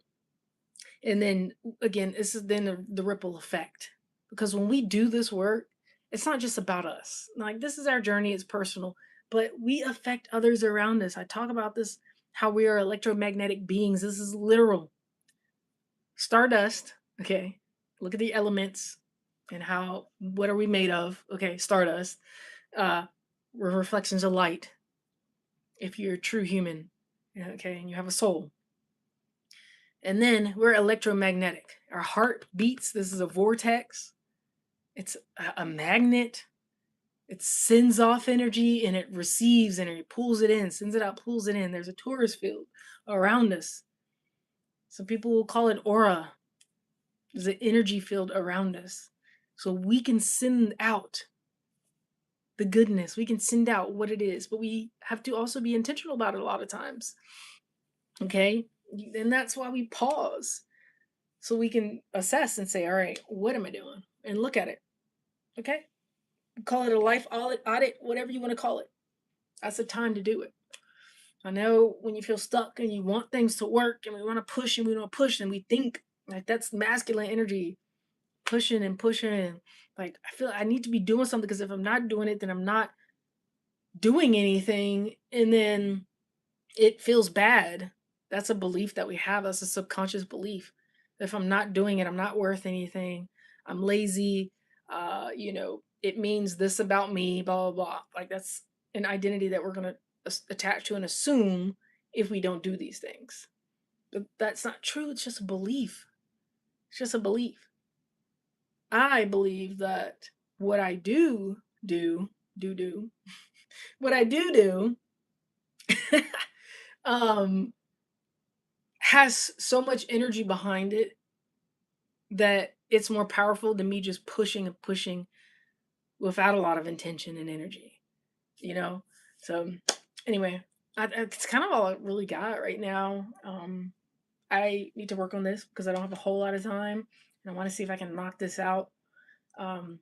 And then again, this is then the ripple effect. Because when we do this work, it's not just about us. Like, this is our journey, it's personal, but we affect others around us. I talk about this, how we are electromagnetic beings. This is literal. Stardust, okay? Look at the elements and what are we made of? Okay, stardust. We're reflections of light. If you're a true human, okay, and you have a soul. And then we're electromagnetic. Our heart beats. This is a vortex. It's a magnet. It sends off energy and it receives and it pulls it in, sends it out, pulls it in. There's a torus field around us. Some people will call it aura. There's an energy field around us. So we can send out the goodness. We can send out what it is, but we have to also be intentional about it a lot of times. Okay? And that's why we pause. So we can assess and say, all right, what am I doing? And look at it. Okay? call it a life audit, whatever you want to call it. That's the time to do it. I know when you feel stuck and you want things to work and we want to push and we don't push and we think like that's masculine energy, pushing and pushing. And like, I feel I need to be doing something because if I'm not doing it, then I'm not doing anything. And then it feels bad. That's a belief that we have. That's a subconscious belief. If I'm not doing it, I'm not worth anything. I'm lazy. It means this about me, blah, blah, blah. Like that's an identity that we're going to attach to and assume if we don't do these things. But that's not true. It's just a belief. It's just a belief. I believe that what I do, what I do, um, has so much energy behind it that it's more powerful than me just pushing and pushing without a lot of intention and energy, you know? So, anyway, it's kind of all I really got right now. I need to work on this because I don't have a whole lot of time and I want to see if I can knock this out. Um,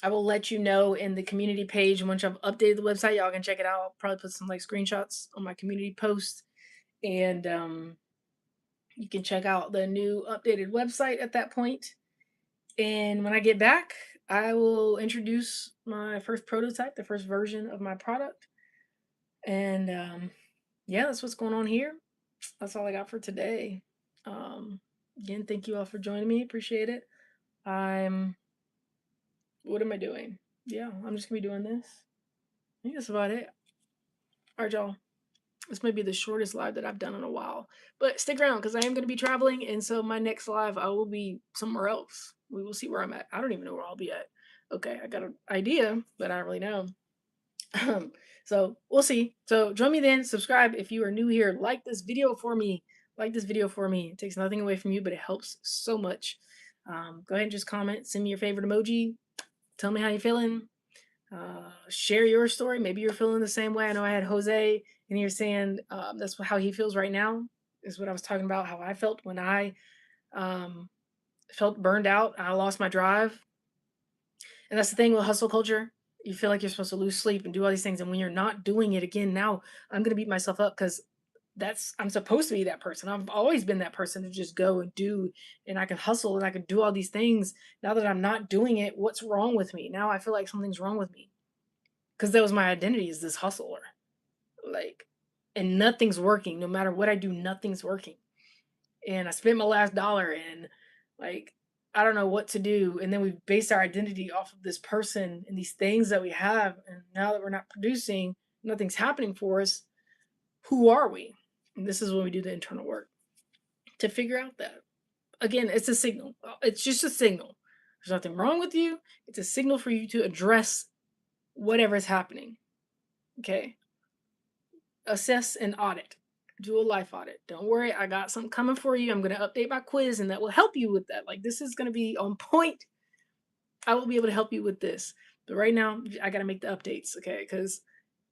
I will let you know in the community page once I've updated the website. Y'all can check it out. I'll probably put some like screenshots on my community post and you can check out the new updated website at that point. And when I get back, I will introduce my first prototype, the first version of my product. And yeah, that's what's going on here. That's all I got for today. Again, thank you all for joining me. Appreciate it. What am I doing? Yeah, I'm just gonna be doing this. I think that's about it. All right, y'all. This may be the shortest live that I've done in a while, but stick around because I am going to be traveling, and so my next live I will be somewhere else. We will see where I'm at. I don't even know where I'll be at. Okay, I got an idea, but I don't really know. So we'll see. So join me then. Subscribe if you are new here. Like this video for me. Like this video for me. It takes nothing away from you, but it helps so much. Go ahead and just comment. Send me your favorite emoji. Tell me how you're feeling. Share your story. Maybe you're feeling the same way. I know I had Jose and you're saying that's how he feels right now. Is what I was talking about. How I felt when I felt burned out. I lost my drive, and that's the thing with hustle culture. You feel like you're supposed to lose sleep and do all these things, and when you're not doing it again, now I'm gonna beat myself up because I'm supposed to be that person. I've always been that person to just go and do, and I can hustle and I can do all these things. Now that I'm not doing it, what's wrong with me? Now I feel like something's wrong with me because that was my identity as this hustler. Like, and nothing's working. No matter what I do, nothing's working. And I spent my last dollar and like, I don't know what to do. And then we based our identity off of this person and these things that we have. And now that we're not producing, nothing's happening for us. Who are we? And this is when we do the internal work to figure out that. Again, it's a signal. It's just a signal. There's nothing wrong with you. It's a signal for you to address whatever's happening. Okay. Assess and audit. Do a life audit. Don't worry, I got something coming for you. I'm going to update my quiz and that will help you with that. Like, this is going to be on point. I will be able to help you with this. But right now, I got to make the updates, okay? Because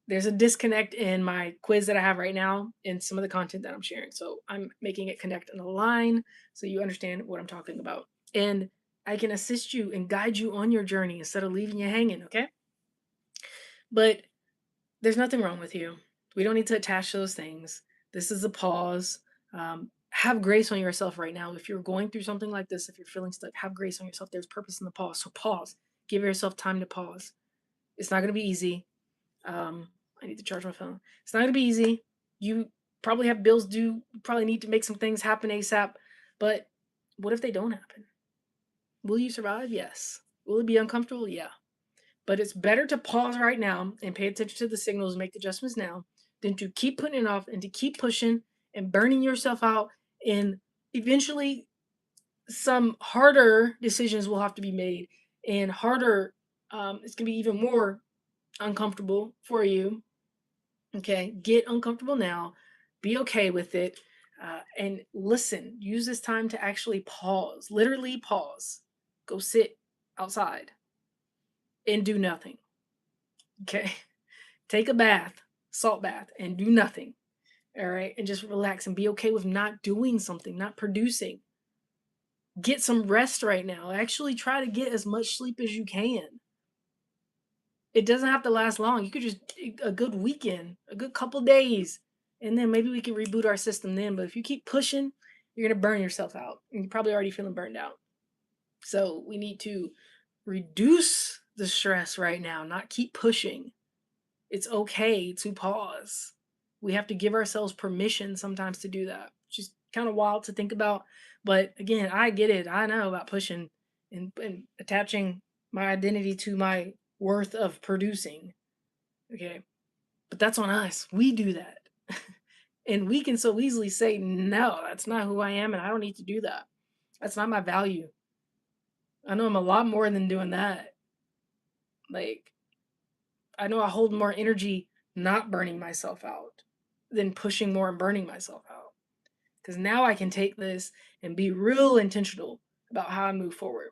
there's a disconnect in my quiz that I have right now and some of the content that I'm sharing. So I'm making it connect and align so you understand what I'm talking about. And I can assist you and guide you on your journey instead of leaving you hanging, okay? But there's nothing wrong with you. We don't need to attach those things. This is a pause. Have grace on yourself right now. If you're going through something like this, if you're feeling stuck, have grace on yourself. There's purpose in the pause. So pause. Give yourself time to pause. It's not going to be easy. I need to charge my phone. It's not going to be easy. You probably have bills due. You probably need to make some things happen ASAP. But what if they don't happen? Will you survive? Yes. Will it be uncomfortable? Yeah. But it's better to pause right now and pay attention to the signals and make adjustments now than to keep putting it off and to keep pushing and burning yourself out. And eventually, some harder decisions will have to be made and harder. It's going to be even more uncomfortable for you. Okay. Get uncomfortable now. Be okay with it. And listen, use this time to actually pause, literally pause. Go sit outside and do nothing. Okay. Take a bath, salt bath, and do nothing. All right. And just relax and be okay with not doing something, not producing. Get some rest right now. Actually, try to get as much sleep as you can. It doesn't have to last long. You could just a good weekend, a good couple days, and then maybe we can reboot our system then. But if you keep pushing, you're gonna burn yourself out. And you're probably already feeling burned out. So we need to reduce the stress right now, not keep pushing. It's okay to pause. We have to give ourselves permission sometimes to do that. Which is kind of wild to think about. But again, I get it. I know about pushing and attaching my identity to my worth of producing. Okay. But that's on us. We do that. And we can so easily say, no, that's not who I am. And I don't need to do that. That's not my value. I know I'm a lot more than doing that. Like, I know I hold more energy not burning myself out than pushing more and burning myself out. Because now I can take this and be real intentional about how I move forward.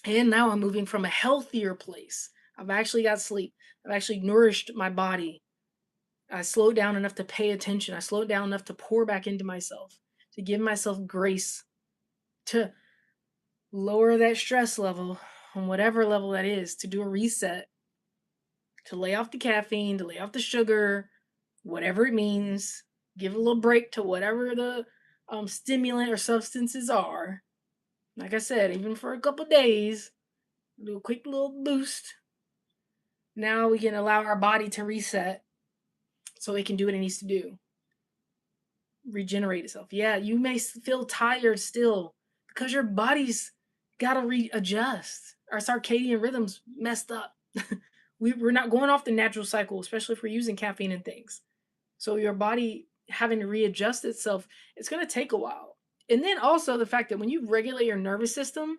And now I'm moving from a healthier place. I've actually got sleep. I've actually nourished my body. I slowed down enough to pay attention. I slowed down enough to pour back into myself, to give myself grace, to lower that stress level on whatever level that is, to do a reset, to lay off the caffeine, to lay off the sugar, whatever it means. Give a little break to whatever the stimulant or substances are. Like I said, even for a couple days, do a quick little boost. Now we can allow our body to reset so it can do what it needs to do. Regenerate itself. Yeah, you may feel tired still because your body's got to readjust. Our circadian rhythms messed up. We're not going off the natural cycle, especially if we're using caffeine and things. So your body having to readjust itself, it's going to take a while. And then also the fact that when you regulate your nervous system,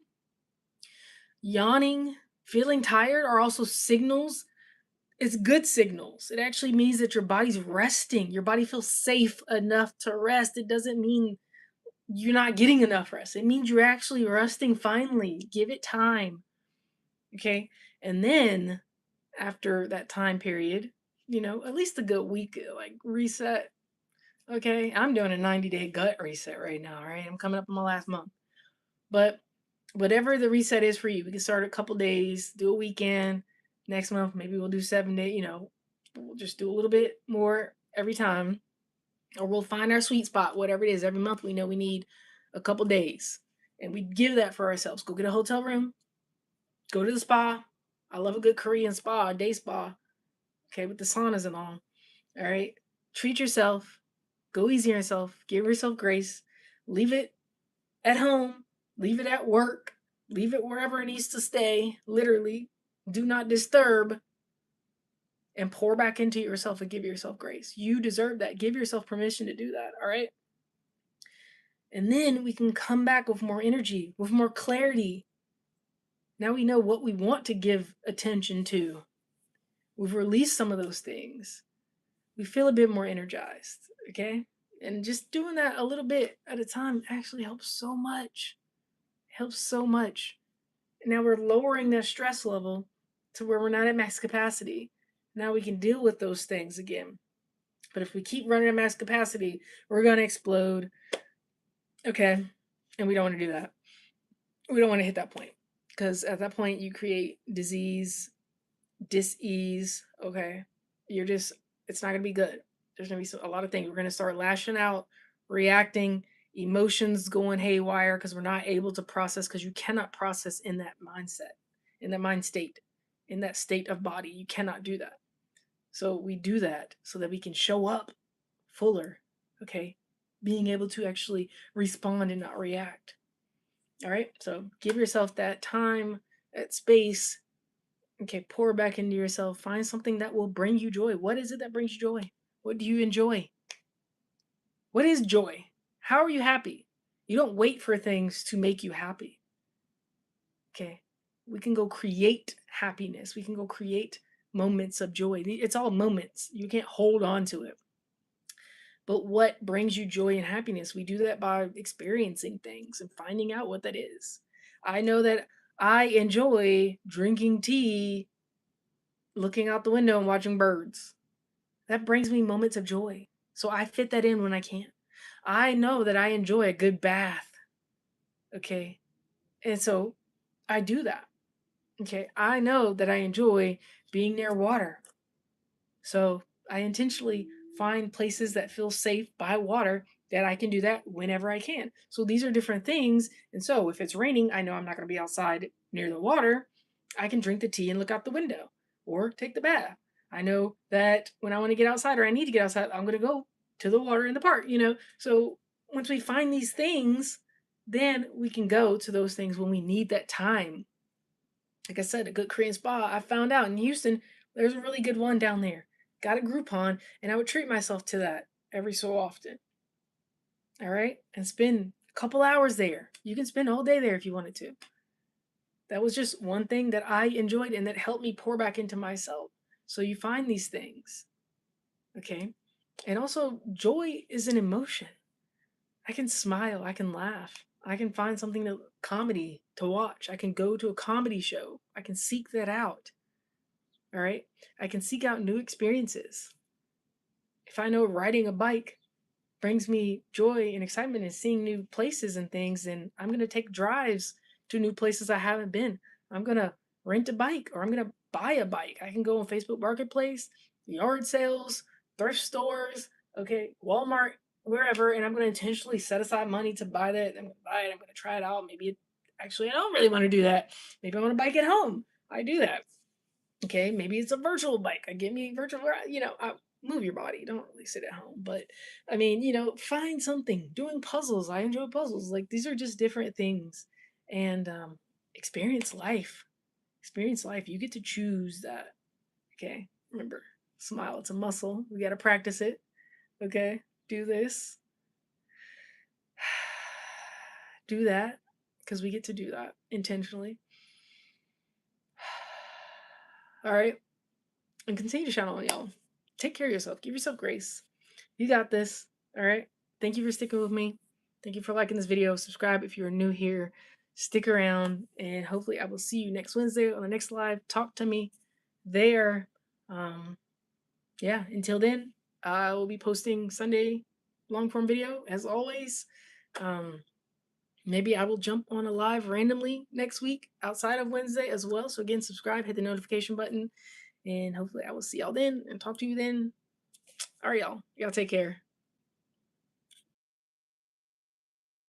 yawning, feeling tired are also signals. It's good signals. It actually means that your body's resting. Your body feels safe enough to rest. It doesn't mean you're not getting enough rest. It means you're actually resting finally. Give it time. Okay. And then after that time period, at least a good week, like reset. Okay. I'm doing a 90-day gut reset right now. All right. I'm coming up on my last month. But whatever the reset is for you, we can start a couple days, do a weekend. Next month, maybe we'll do 7 days. We'll just do a little bit more every time, or we'll find our sweet spot, whatever it is. Every month, we know we need a couple days, and we give that for ourselves. Go get a hotel room, go to the spa. I love a good Korean spa, a day spa, okay, with the saunas and all. All right, treat yourself, go easy on yourself, give yourself grace, leave it at home, leave it at work, leave it wherever it needs to stay, literally. Do not disturb, and pour back into yourself and give yourself grace. You deserve that. Give yourself permission to do that, all right? And then we can come back with more energy, with more clarity. Now we know what we want to give attention to. We've released some of those things. We feel a bit more energized, okay? And just doing that a little bit at a time actually helps so much. Helps so much. Now we're lowering that stress level to where we're not at max capacity. Now we can deal with those things again. But if we keep running at max capacity, we're going to explode. Okay. And we don't want to do that. We don't want to hit that point. Because at that point, you create disease, dis-ease. Okay. It's not going to be good. There's going to be a lot of things. We're going to start lashing out, reacting, emotions going haywire because we're not able to process, because you cannot process in that mindset, in that mind state, in that state of body. You cannot do that. So we do that so that we can show up fuller, okay? Being able to actually respond and not react. All right? So give yourself that time, that space. Okay, pour back into yourself. Find something that will bring you joy. What is it that brings you joy? What do you enjoy? What is joy? How are you happy? You don't wait for things to make you happy. Okay? We can go create happiness. We can go create moments of joy. It's all moments. You can't hold on to it. But what brings you joy and happiness? We do that by experiencing things and finding out what that is. I know that I enjoy drinking tea, looking out the window and watching birds. That brings me moments of joy. So I fit that in when I can. I know that I enjoy a good bath. Okay. And so I do that. Okay. I know that I enjoy being near water. So I intentionally find places that feel safe by water that I can do that whenever I can. So these are different things. And so if it's raining, I know I'm not going to be outside near the water. I can drink the tea and look out the window or take the bath. I know that when I want to get outside or I need to get outside, I'm going to go to the water in the park, you know? So once we find these things, then we can go to those things when we need that time. Like I said, a good Korean spa, I found out in Houston, there's a really good one down there. Got a Groupon, and I would treat myself to that every so often. All right? And spend a couple hours there. You can spend all day there if you wanted to. That was just one thing that I enjoyed and that helped me pour back into myself. So you find these things. Okay? And also, joy is an emotion. I can smile, I can laugh. I can find something to comedy to watch. I can go to a comedy show. I can seek that out. All right? I can seek out new experiences. If I know riding a bike brings me joy and excitement and seeing new places and things, then I'm going to take drives to new places I haven't been. I'm going to rent a bike or I'm going to buy a bike. I can go on Facebook Marketplace, yard sales, thrift stores, okay, Walmart, wherever, and I'm going to intentionally set aside money to buy that. I'm going to buy it. I'm going to try it out. Maybe actually I don't really want to do that. Maybe I want to bike at home. I do that. Okay, maybe it's a virtual bike. I give me virtual, move your body. Don't really sit at home. But I mean, find something. Doing puzzles. I enjoy puzzles. Like these are just different things. And experience life. Experience life. You get to choose that. Okay. Remember, smile. It's a muscle. We got to practice it. Okay. Do this. Do that. Because we get to do that intentionally. All right. And continue to shine on y'all. Take care of yourself. Give yourself grace. You got this. All right. Thank you for sticking with me. Thank you for liking this video. Subscribe if you're new here. Stick around, and hopefully I will see you next Wednesday on the next live. Talk to me there. Um, yeah, until then, I will be posting Sunday long form video as always. Maybe I will jump on a live randomly next week outside of Wednesday as well. So again, subscribe, hit the notification button, and hopefully I will see y'all then and talk to you then. All right, y'all. Y'all take care.